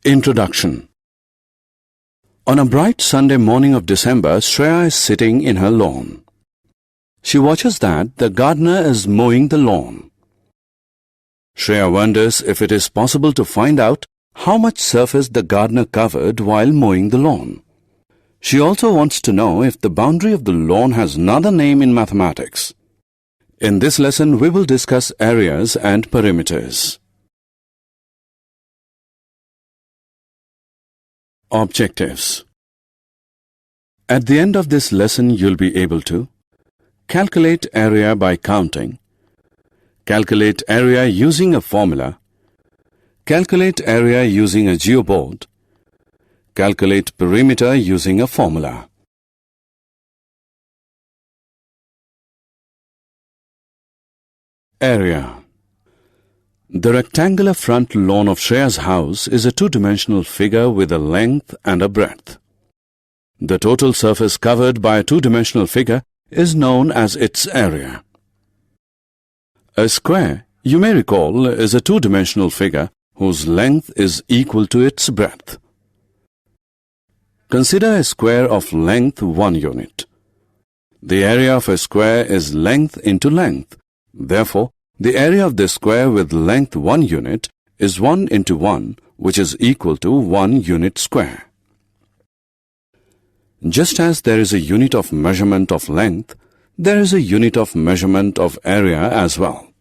Introduction. On a bright Sunday morning of December, Shreya is sitting in her lawn. She watches that the gardener is mowing the lawn. Shreya wonders if it is possible to find out how much surface the gardener covered while mowing the lawn. She also wants to know if the boundary of the lawn has another name in mathematics. In this lesson, we will discuss areas and perimeters. Objectives. At the end of this lesson, you'll be able to calculate area by counting, calculate area using a formula, calculate area using a geoboard, calculate perimeter using a formula. Area. The rectangular front lawn of Shreya's house is a two-dimensional figure with a length and a breadth. The total surface covered by a two-dimensional figure is known as its area. A square, you may recall, is a two-dimensional figure whose length is equal to its breadth. Consider a square of length 1 unit. The area of a square is length into length. Therefore, the area of the square with length 1 unit is 1 into 1, which is equal to 1 unit square. Just as there is a unit of measurement of length, there is a unit of measurement of area as well.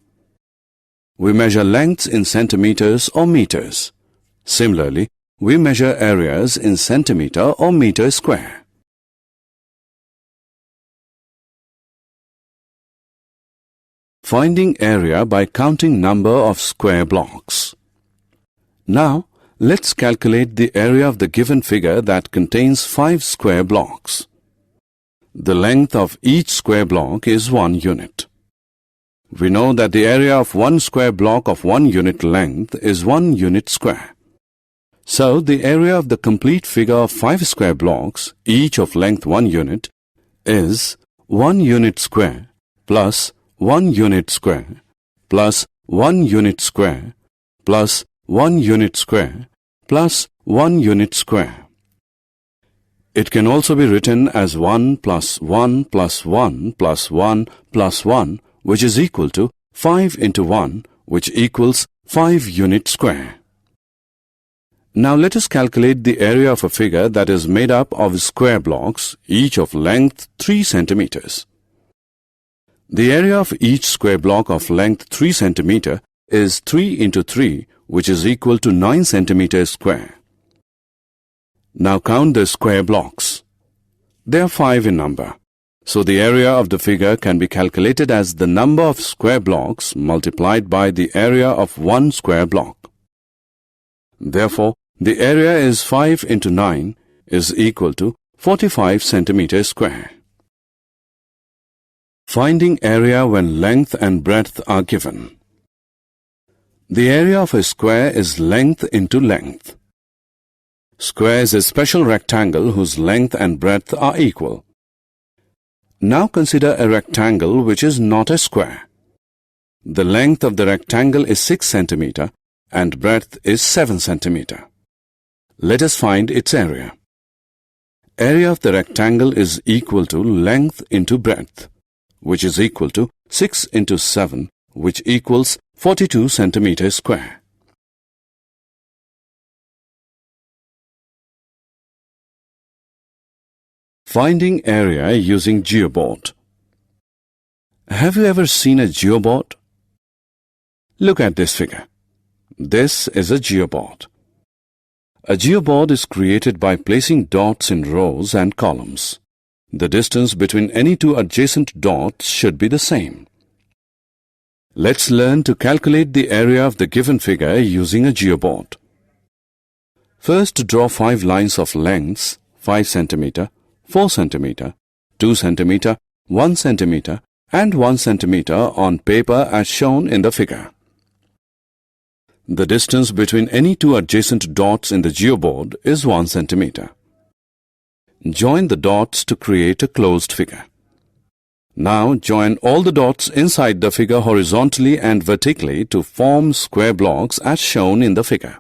We measure lengths in centimeters or meters. Similarly, we measure areas in centimeter or meter square. Finding area by counting number of square blocks. Now, let's calculate the area of the given figure that contains 5 square blocks. The length of each square block is 1 unit. We know that the area of one square block of 1 unit length is 1 unit square. So, the area of the complete figure of 5 square blocks, each of length 1 unit, is 1 unit square plus 1 unit square plus 1 unit square plus 1 unit square plus 1 unit square. It can also be written as 1 plus 1 plus 1 plus 1 plus 1, which is equal to 5 into 1, which equals 5 unit square. Now let us calculate the area of a figure that is made up of square blocks, each of length 3 centimeters. The area of each square block of length 3 centimeter is 3 into 3, which is equal to 9 centimeters square. Now count the square blocks. They are 5 in number. So the area of the figure can be calculated as the number of square blocks multiplied by the area of one square block. Therefore, the area is 5 into 9 is equal to 45 centimeters square. Finding area when length and breadth are given. The area of a square is length into length. Square is a special rectangle whose length and breadth are equal. Now consider a rectangle which is not a square. The length of the rectangle is 6 centimeter and breadth is 7 centimeter. Let us find its area. Area of the rectangle is equal to length into breadth, which is equal to 6 into 7, which equals 42 centimeters square. Finding area using geoboard. Have you ever seen a geoboard? Look at this figure. This is a geoboard. A geoboard is created by placing dots in rows and columns. The distance between any two adjacent dots should be the same. Let's learn to calculate the area of the given figure using a geoboard. First, draw 5 lines of lengths 5 centimeter, 4 centimeter, 2 centimeter, 1 centimeter and 1 centimeter on paper as shown in the figure. The distance between any two adjacent dots in the geoboard is 1 centimeter. Join the dots to create a closed figure. Now join all the dots inside the figure horizontally and vertically to form square blocks as shown in the figure.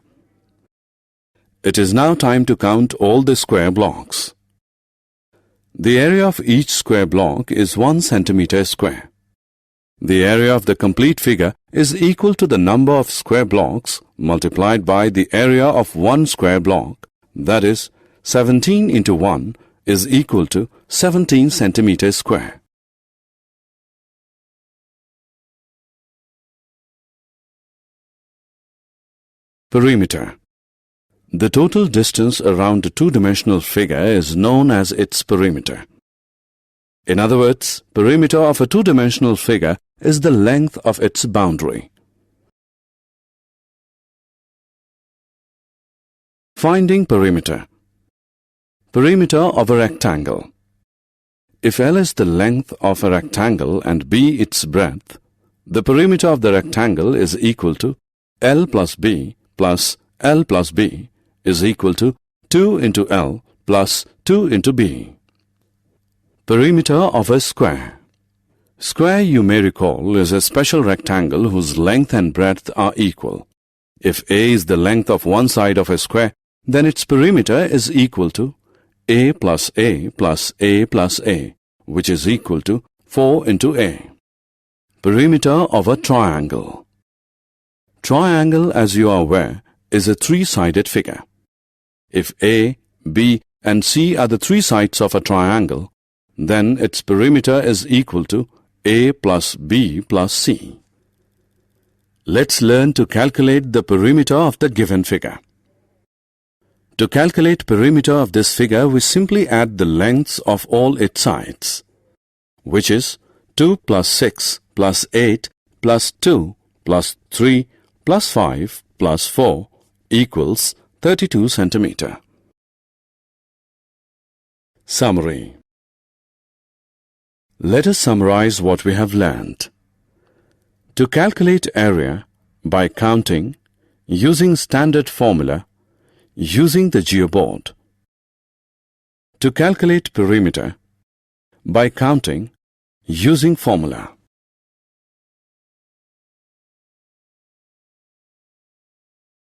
It is now time to count all the square blocks. The area of each square block is 1 centimeter square. The area of the complete figure is equal to the number of square blocks multiplied by the area of one square block, that is, 17 into 1 is equal to 17 centimeters square. Perimeter. The total distance around a two-dimensional figure is known as its perimeter. In other words, perimeter of a two-dimensional figure is the length of its boundary. Finding perimeter. Perimeter of a rectangle. If L is the length of a rectangle and B its breadth, the perimeter of the rectangle is equal to L plus B plus L plus B is equal to 2 into L plus 2 into B. Perimeter of a square. Square, you may recall, is a special rectangle whose length and breadth are equal. If A is the length of one side of a square, then its perimeter is equal to A plus A plus A plus A, which is equal to 4 into A. Perimeter of a triangle. Triangle, as you are aware, is a three-sided figure. If A, B and C are the three sides of a triangle, then its perimeter is equal to A plus B plus C. Let's learn to calculate the perimeter of the given figure. To calculate perimeter of this figure, we simply add the lengths of all its sides, which is 2 plus 6 plus 8 plus 2 plus 3 plus 5 plus 4 equals 32 centimeter. Summary. Let us summarize what we have learned. To calculate area by counting, using standard formula, using the geoboard. To calculate perimeter by counting, using formula.